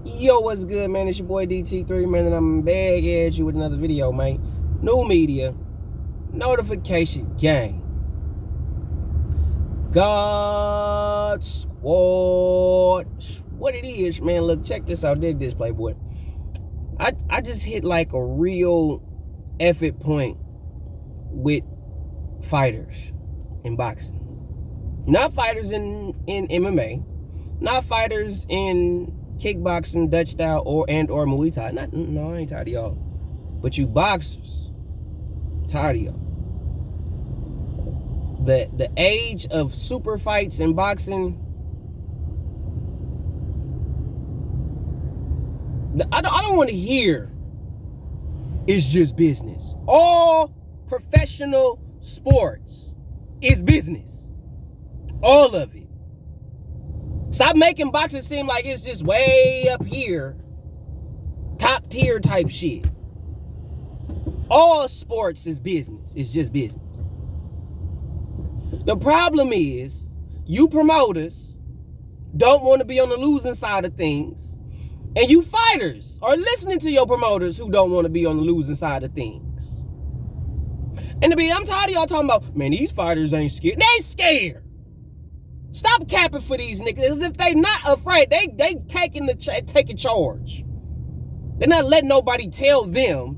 Yo, what's good, man? It's your boy DT3, man, and I'm back at you with another video, man. New media, notification gang. God Squad. What it is, man, look, check this out. Dig this, Playboy. I just hit like a real effort point with fighters in boxing. Not fighters in MMA. Not fighters in kickboxing, Dutch style, or Muay Thai. No, I ain't tired of y'all. But you boxers, tired of y'all. The age of super fights in boxing, I don't want to hear it's just business. All professional sports is business. All of it. Stop making boxing seem like it's just way up here, top tier type shit. All sports is business. It's just business. The problem is, you promoters don't want to be on the losing side of things, and you fighters are listening to your promoters who don't want to be on the losing side of things. And I'm tired of y'all talking about, man, these fighters ain't scared. They scared. Stop capping for these niggas. As if they not afraid. They taking charge. They're not letting nobody tell them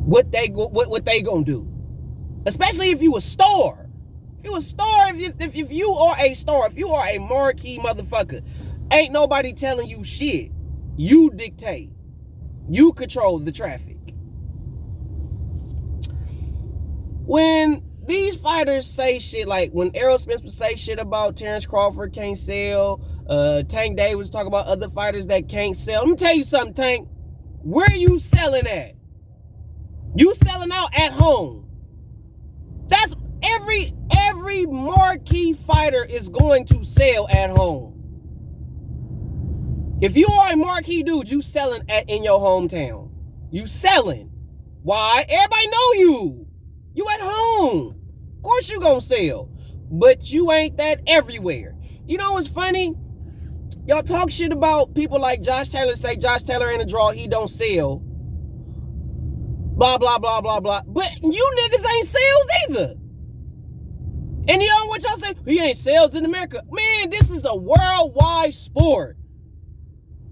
what they gonna do. Especially if you a star. If you a star, if you are a star, if you are a marquee motherfucker, ain't nobody telling you shit. You dictate. You control the traffic. When these fighters say shit like when Errol Spence would say shit about Terrence Crawford can't sell, Tank Davis talk about other fighters that can't sell. Let me tell you something, Tank. Where are you selling at? You selling out at home. That's every marquee fighter is going to sell at home. If you are a marquee dude, you selling in your hometown. You selling. Why? Everybody know you. You at home. Of course you gonna sell. But you ain't that everywhere. You know what's funny? Y'all talk shit about people like Josh Taylor, say Josh Taylor ain't a draw, he don't sell. Blah, blah, blah, blah, blah. But you niggas ain't sales either. And you know what y'all say? He ain't sales in America. Man, this is a worldwide sport.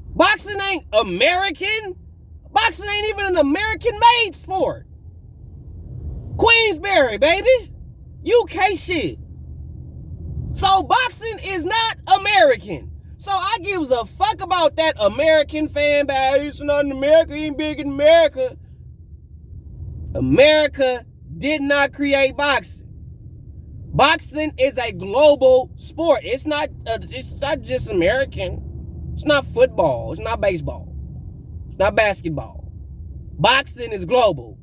Boxing ain't American. Boxing ain't even an American-made sport. Queensberry, baby. UK shit. So boxing is not American. So I gives a fuck about that American fan base. It's not in America, he ain't big in America. America did not create boxing. Boxing is a global sport. It's not just American. It's not football. It's not baseball. It's not basketball. Boxing is global.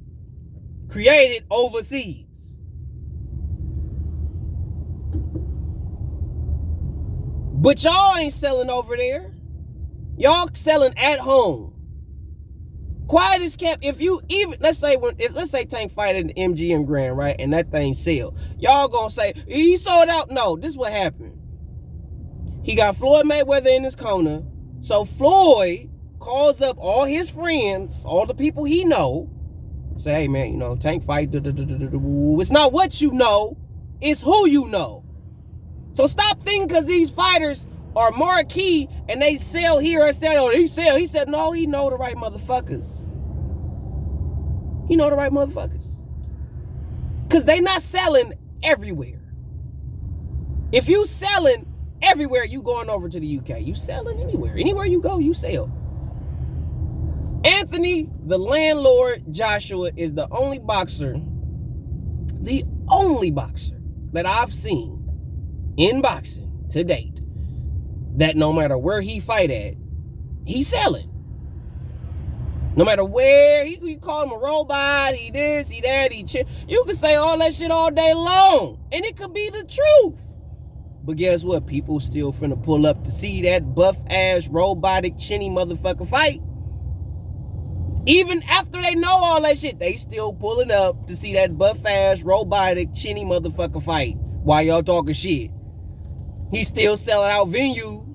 Created overseas. But y'all ain't selling over there. Y'all selling at home. Quiet as kept. If you even let's say Tank fight in the MGM Grand, right, and that thing sell, y'all gonna say he sold out. No, this is what happened. He got Floyd Mayweather in his corner, so Floyd calls up all his friends, all the people he know. Say, hey man, you know, Tank fight. It's not what you know, it's who you know. So stop thinking because these fighters are marquee and they sell here or sell. Oh, he sell. He said no. He know the right motherfuckers. He know the right motherfuckers. Because they not selling everywhere. If you selling everywhere, you going over to the UK. You selling anywhere. Anywhere you go, you sell. Anthony, the landlord Joshua, is the only boxer that I've seen in boxing to date that no matter where he fight at, he's selling. No matter where, you call him a robot, he this, he that, you can say all that shit all day long, and it could be the truth. But guess what? People still finna pull up to see that buff-ass, robotic, chinny motherfucker fight. Even after they know all that shit, they still pulling up to see that buff-ass, robotic, chinny motherfucker fight while y'all talking shit. He's still selling out venues.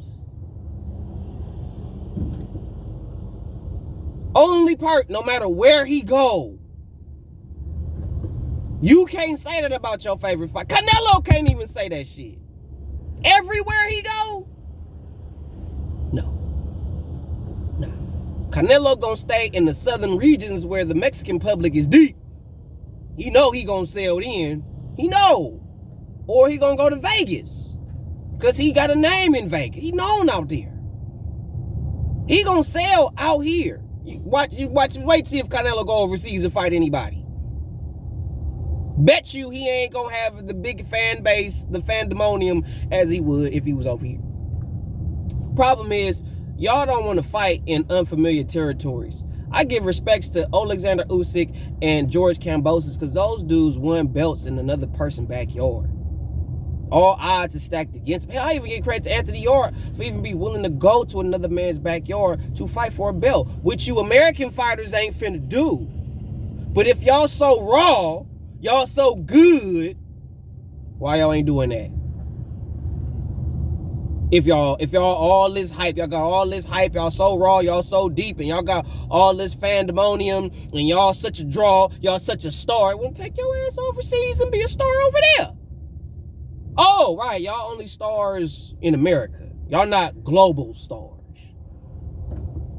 only part, no matter where he go. You can't say that about your favorite fight. Canelo can't even say that shit. Everywhere he go? No. Canelo gonna stay in the southern regions where the Mexican public is deep. He know he gonna sell in. He know. Or he gonna go to Vegas. Because he got a name in Vegas. He known out there. He gonna sell out here. Wait to see if Canelo go overseas and fight anybody. Bet you he ain't gonna have the big fan base, the fandemonium, as he would if he was over here. Problem is, y'all don't want to fight in unfamiliar territories. I give respects to Alexander Usyk and George Kambosos because those dudes won belts in another person's backyard. All odds are stacked against him. Hell, I even give credit to Anthony Yarde for even be willing to go to another man's backyard to fight for a belt, which you American fighters ain't finna do. But if y'all so raw, y'all so good, why y'all ain't doing that? If y'all all this hype, y'all got all this hype, y'all so raw, y'all so deep, and y'all got all this fandemonium, and y'all such a draw, y'all such a star, well, take your ass overseas and be a star over there. Oh, right, y'all only stars in America. Y'all not global stars.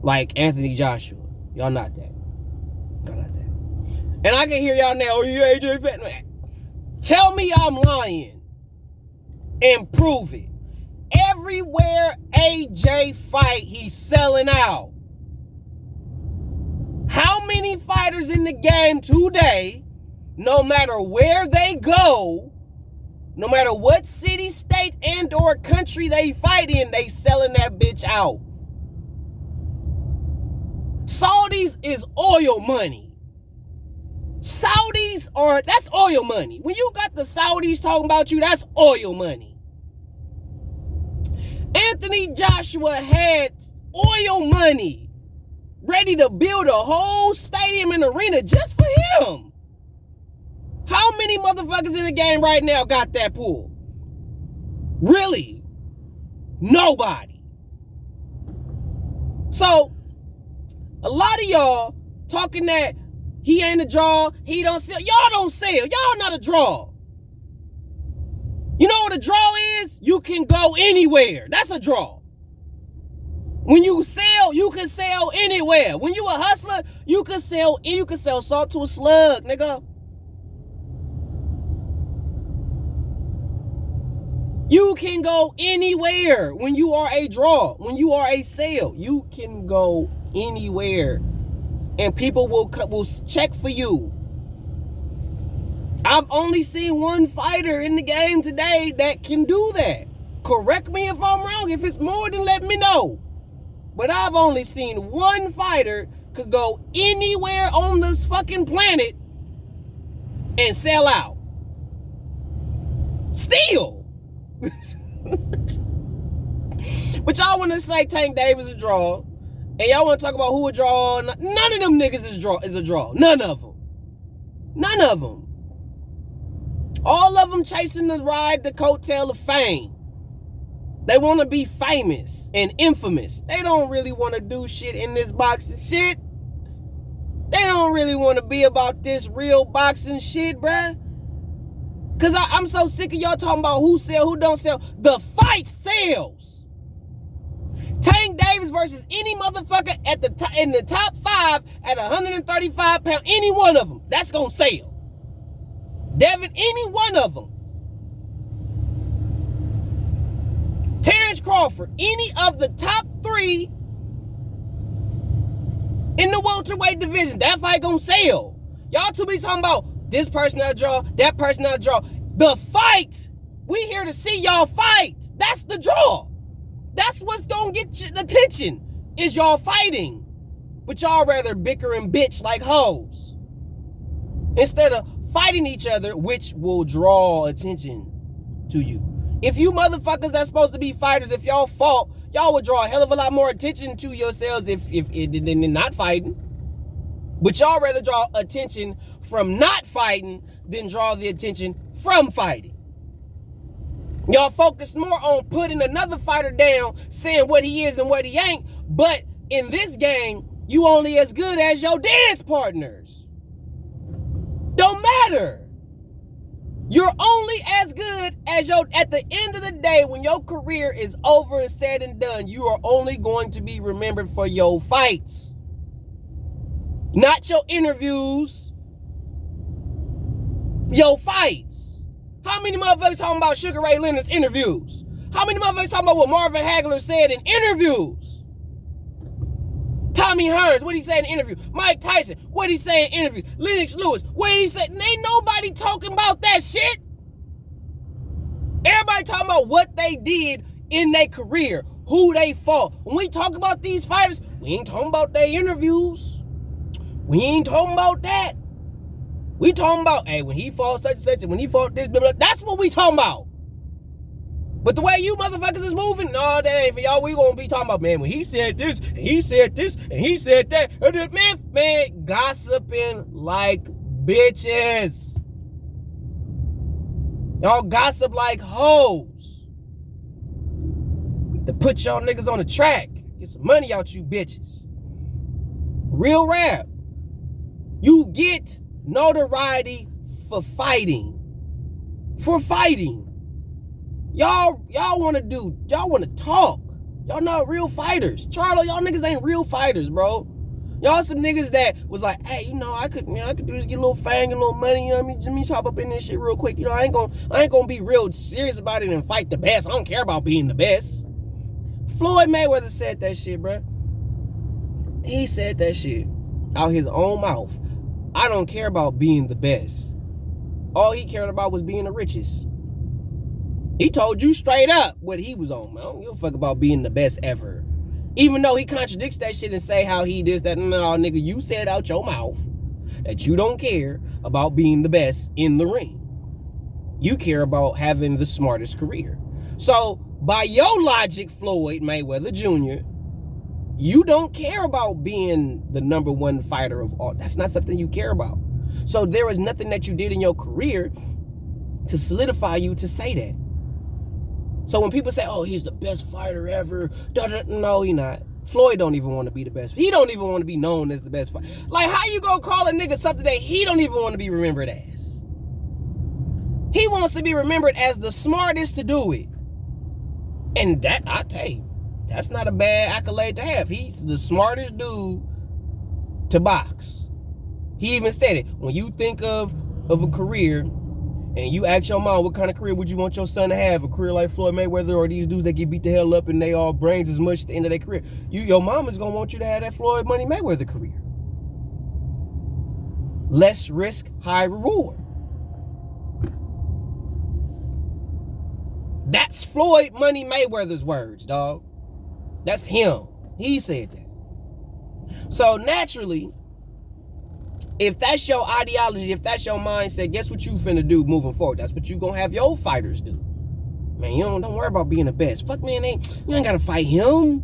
Like Anthony Joshua. Y'all not that. Y'all not that. And I can hear y'all now, oh, you AJ Fat. Tell me I'm lying. And prove it. Everywhere AJ fight, he's selling out. How many fighters in the game today, no matter where they go, no matter what city, state, and or country they fight in, they selling that bitch out. Saudis is oil money. Saudis that's oil money. When you got the Saudis talking about you, that's oil money. Anthony Joshua had oil money ready to build a whole stadium and arena just for him. How many motherfuckers in the game right now got that pool? Really? Nobody. So, a lot of y'all talking that he ain't a draw, he don't sell. Y'all don't sell. Y'all not a draw. You know what a draw is? You can go anywhere. That's a draw. When you sell, you can sell anywhere. When you a hustler, you can sell salt to a slug, nigga. You can go anywhere when you are a draw, when you are a sale. You can go anywhere, and people will check for you. I've only seen one fighter in the game today that can do that. Correct me if I'm wrong. If it's more, then let me know. But I've only seen one fighter could go anywhere on this fucking planet and sell out. Still. But y'all want to say Tank Davis a draw, and y'all want to talk about who a draw. None of them niggas is a draw. None of them. None of them. All of them chasing the ride, the coattail of fame. They want to be famous and infamous. They don't really want to do shit in this boxing shit. They don't really want to be about this real boxing shit, bruh. Because I'm so sick of y'all talking about who sell, who don't sell. The fight sells. Tank Davis versus any motherfucker in the top 5 at 135 pounds, any one of them, that's going to sell. Devin, any one of them. Terrence Crawford, any of the top 3 in the welterweight division, that fight gonna sell. Y'all too busy talking about this person not a draw, that person not a draw. The fight, we here to see y'all fight. That's the draw. That's what's gonna get you attention, is y'all fighting. But y'all rather bicker and bitch like hoes instead of fighting each other, which will draw attention to you. If you motherfuckers that's supposed to be fighters, if y'all fought, y'all would draw a hell of a lot more attention to yourselves if than not fighting. But y'all rather draw attention from not fighting than draw the attention from fighting. Y'all focus more on putting another fighter down, saying what he is and what he ain't. But in this game, You only as good as your dance partners. Don't matter. You're only as good as at the end of the day, when your career is over and said and done, you are only going to be remembered for your fights. Not your interviews. Your fights. How many motherfuckers talking about Sugar Ray Leonard's interviews? How many motherfuckers talking about what Marvin Hagler said in interviews? Tommy Hearns, what he said in interviews? Mike Tyson, what he say in interviews? Lennox Lewis, what he said? Ain't nobody talking about that shit. Everybody talking about what they did in their career, who they fought. When we talk about these fighters, we ain't talking about their interviews. We ain't talking about that. We talking about, hey, when he fought such and such, and when he fought this, blah, blah, that's what we talking about. But the way you motherfuckers is moving, no, that ain't for y'all. We gonna be talking about, man, when he said this, and he said this, and he said that. Man, gossiping like bitches. Y'all gossip like hoes. To put y'all niggas on the track. Get some money out you bitches. Real rap. You get notoriety for fighting. For fighting. Y'all want to talk. Y'all not real fighters. Charlo, y'all niggas ain't real fighters, bro. Y'all some niggas that was like, hey, I could do this, get a little fang, a little money, you know what I mean? Let me chop up in this shit real quick. I ain't gonna be real serious about it and fight the best. I don't care about being the best. Floyd Mayweather said that shit, bro. He said that shit out his own mouth. I don't care about being the best. All he cared about was being the richest. He told you straight up what he was on, man. I don't give a fuck about being the best ever. Even though he contradicts that shit and say how he this, that, no, nigga, you said out your mouth that you don't care about being the best in the ring. You care about having the smartest career. So, by your logic, Floyd Mayweather Jr., you don't care about being the number one fighter of all. That's not something you care about. So, there is nothing that you did in your career to solidify you to say that. So when people say, oh, he's the best fighter ever, no, he not. Floyd don't even want to be the best. He don't even want to be known as the best fighter. Like, how you gonna call a nigga something that he don't even want to be remembered as? He wants to be remembered as the smartest to do it. And that, I tell you, that's not a bad accolade to have. He's the smartest dude to box. He even said it. When you think of a career, and you ask your mom, what kind of career would you want your son to have? A career like Floyd Mayweather or these dudes that get beat the hell up and they all brains as much at the end of their career? Your mom is going to want you to have that Floyd Money Mayweather career. Less risk, high reward. That's Floyd Money Mayweather's words, dog. That's him. He said that. So naturally, if that's your ideology, if that's your mindset, guess what you finna do moving forward? That's what you gonna have your fighters do. Man, you don't worry about being the best. Fuck, man, you ain't gotta fight him.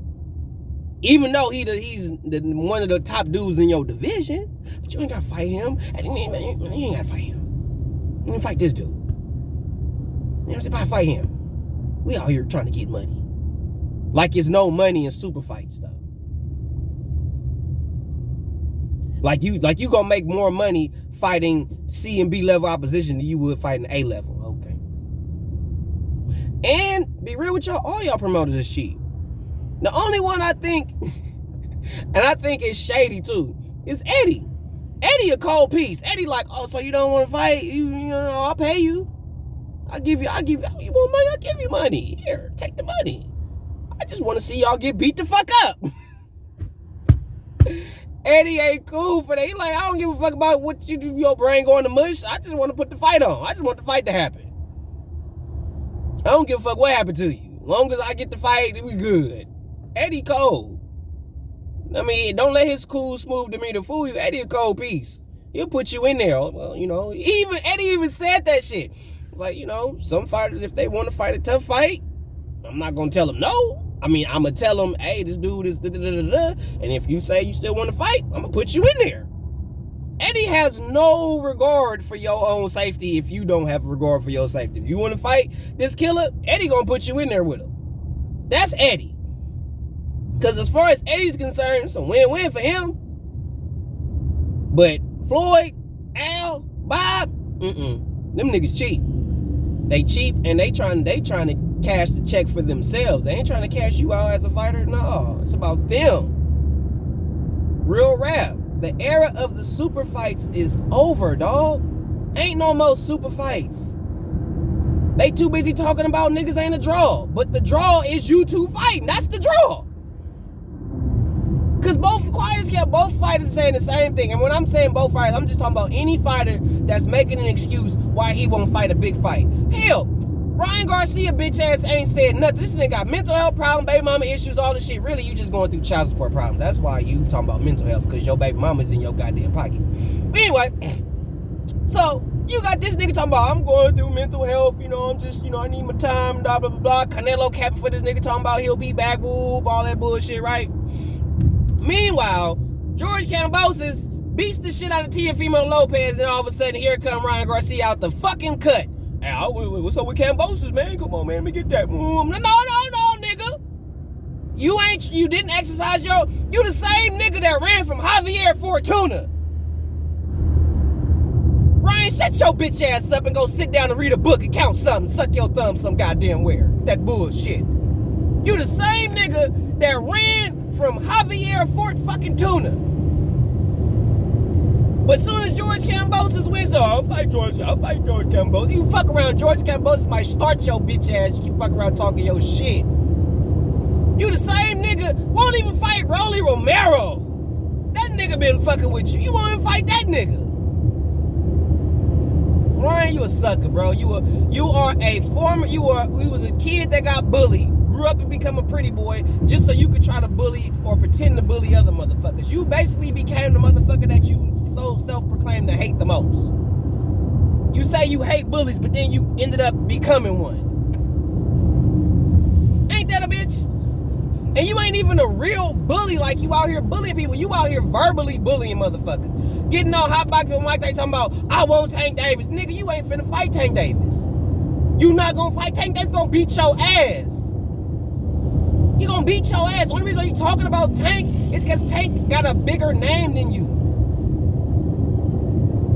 Even though he's one of the top dudes in your division, but you ain't gotta fight him. You ain't gotta fight him. You ain't fight this dude. You know what I'm saying? Fight him. We out here trying to get money. Like it's no money in super fights, though. Like you gonna make more money fighting C and B level opposition than you would fighting A level. Okay. And be real with y'all, all y'all promoters is cheap. The only one I think, and I think it's shady too, is Eddie. Eddie a cold piece. Eddie like, oh, so you don't want to fight? You know, I'll pay you. You want money? I'll give you money. Here, take the money. I just want to see y'all get beat the fuck up. Eddie ain't cool for that. He like, I don't give a fuck about what you do, your brain going to mush. I just want to put the fight on. I just want the fight to happen. I don't give a fuck what happened to you. As long as I get the fight, it was good. Eddie cold. I mean, don't let his cool, smooth demeanor fool you. Eddie a cold piece. He'll put you in there. Well, you know, Eddie even said that shit. It's like, you know, some fighters, if they want to fight a tough fight, I'm not going to tell them no. I mean, I'm going to tell them, hey, this dude is da-da-da-da-da. And if you say you still want to fight, I'm going to put you in there. Eddie has no regard for your own safety if you don't have regard for your safety. If you want to fight this killer, Eddie going to put you in there with him. That's Eddie. Because as far as Eddie's concerned, it's a win-win for him. But Floyd, Al, Bob, them niggas cheap. They cheap and they trying to cash the check for themselves. They ain't trying to cash you out as a fighter. No, it's about them. Real rap. The era of the super fights is over, dog. Ain't no more super fights. They too busy talking about niggas ain't a draw. But the draw is you two fighting. That's the draw. Because both fighters saying the same thing. And when I'm saying both fighters, I'm just talking about any fighter that's making an excuse why he won't fight a big fight. Hell, Ryan Garcia bitch ass ain't said nothing. This nigga got mental health problems, baby mama issues, all this shit. Really, you just going through child support problems. That's why you talking about mental health, because your baby mama's in your goddamn pocket. But anyway, so you got this nigga talking about, I'm going through mental health, I'm just, I need my time, blah, blah, blah, blah. Canelo capping for this nigga talking about he'll be back, whoop, all that bullshit, right? Meanwhile, George Kambosos beats the shit out of Teofimo Lopez, and all of a sudden, here come Ryan Garcia out the fucking cut. Hey, what's up with Kambosos, man? Come on, man, let me get that. No, nigga. You didn't exercise you the same nigga that ran from Javier Fortuna. Ryan, shut your bitch ass up and go sit down and read a book and count something. Suck your thumb some goddamn where. That bullshit. You the same nigga that ran from Javier Fortuna. But as soon as George Kambosos wins, I'll fight George Kambosos. You fuck around, George Kambosos might start your bitch ass. You keep fucking around talking your shit. You the same nigga, won't even fight Rolly Romero. That nigga been fucking with you. You won't even fight that nigga. Ryan, you a sucker, bro. You was a kid that got bullied, grew up and become a pretty boy just so you could try to bully or pretend to bully other motherfuckers. You basically became the motherfucker that you so self-proclaimed to hate the most. You say you hate bullies, but then you ended up becoming one. Ain't that a bitch? And you ain't even a real bully, like you out here bullying people. You out here verbally bullying motherfuckers. Getting on hot boxing with Mike Tyson talking about, I want Tank Davis. Nigga, you ain't finna fight Tank Davis. You not gonna fight Tank Davis, gonna beat your ass. He gonna beat your ass. The only reason why you talking about Tank is because Tank got a bigger name than you.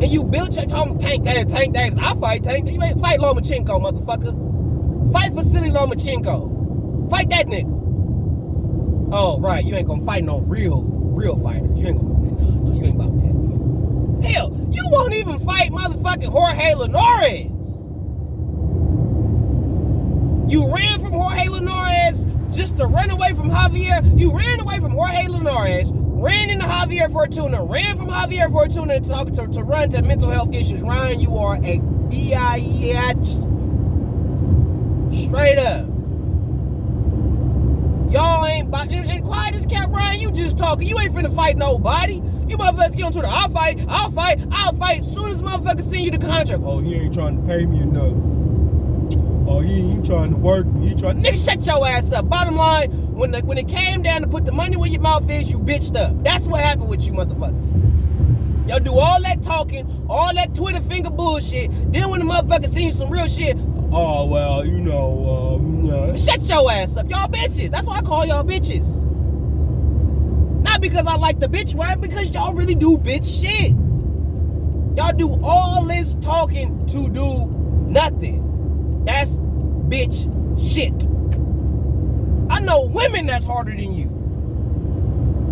And you built your talking Tank Davis. I fight Tank. You ain't fight Lomachenko, motherfucker. Fight Vasily Lomachenko. Fight that nigga. Oh, right. You ain't gonna fight no real fighters. You ain't gonna, you ain't about that. Hell, you won't even fight motherfucking Jorge Linares. You ran from Jorge Linares just to run away from Javier. You ran away from Jorge Linares, ran into Javier Fortuna, ran from Javier Fortuna to run to mental health issues. Ryan, you are a bitch. Straight up. Y'all ain't, and quiet as kept, Ryan, you just talking. You ain't finna fight nobody. You motherfuckers get on Twitter, I'll fight. As soon as motherfuckers send you the contract, oh, he ain't trying to pay me enough. Oh, he ain't trying to work me. Nigga, shut your ass up. Bottom line, when it came down to put the money where your mouth is, you bitched up. That's what happened with you motherfuckers. Y'all do all that talking, all that Twitter finger bullshit. Then when the motherfuckers send you some real shit, oh, well, shut your ass up. Y'all bitches. That's why I call y'all bitches. Not because I like the bitch word, because y'all really do bitch shit. Y'all do all this talking to do nothing. That's bitch shit. I know women that's harder than you.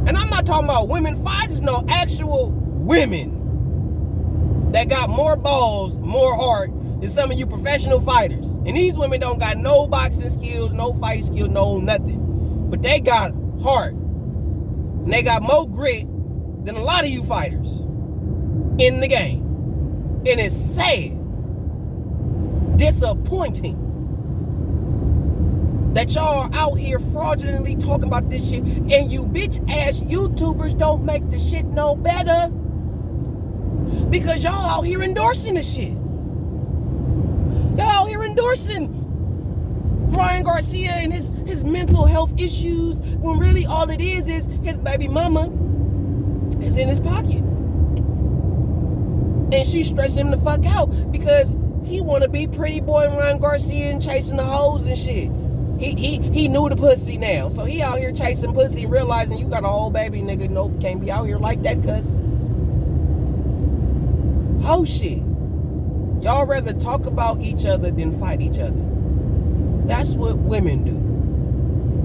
And I'm not talking about women. I just know actual women that got more balls, more heart than some of you professional fighters. And these women don't got no boxing skills, no fight skills, no nothing. But they got heart. And they got more grit than a lot of you fighters in the game. And it's sad, disappointing that y'all are out here fraudulently talking about this shit, and you bitch ass YouTubers don't make the shit no better because y'all out here endorsing the shit. Y'all out here endorsing Ryan Garcia and his mental health issues when really all it is his baby mama is in his pocket. And she's stressing him the fuck out because he want to be pretty boy Ryan Garcia and chasing the hoes and shit. He knew the pussy now. So he out here chasing pussy and realizing you got a whole baby, nigga. Nope, can't be out here like that, cuz. Oh shit. Y'all rather talk about each other than fight each other. That's what women do.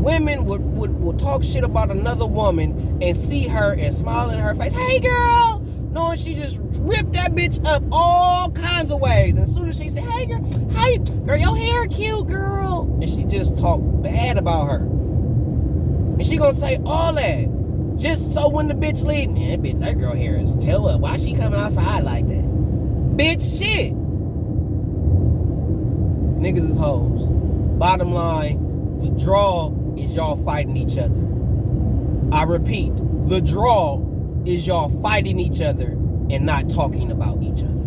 Women will talk shit about another woman and see her and smile in her face. Hey, girl! Knowing she just ripped that bitch up all kinds of ways. And as soon as she said, hey, girl, hey, girl, your hair cute, girl. And she just talk bad about her. And she gonna say all that. Just so when the bitch leave, man, that girl hair is tell up. Why she coming outside like that? Bitch, shit. Niggas is hoes. Bottom line, the draw is y'all fighting each other. I repeat, the draw is y'all fighting each other and not talking about each other.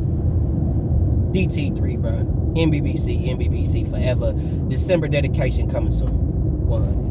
DT3, bro. MBBC forever. December dedication coming soon. 100.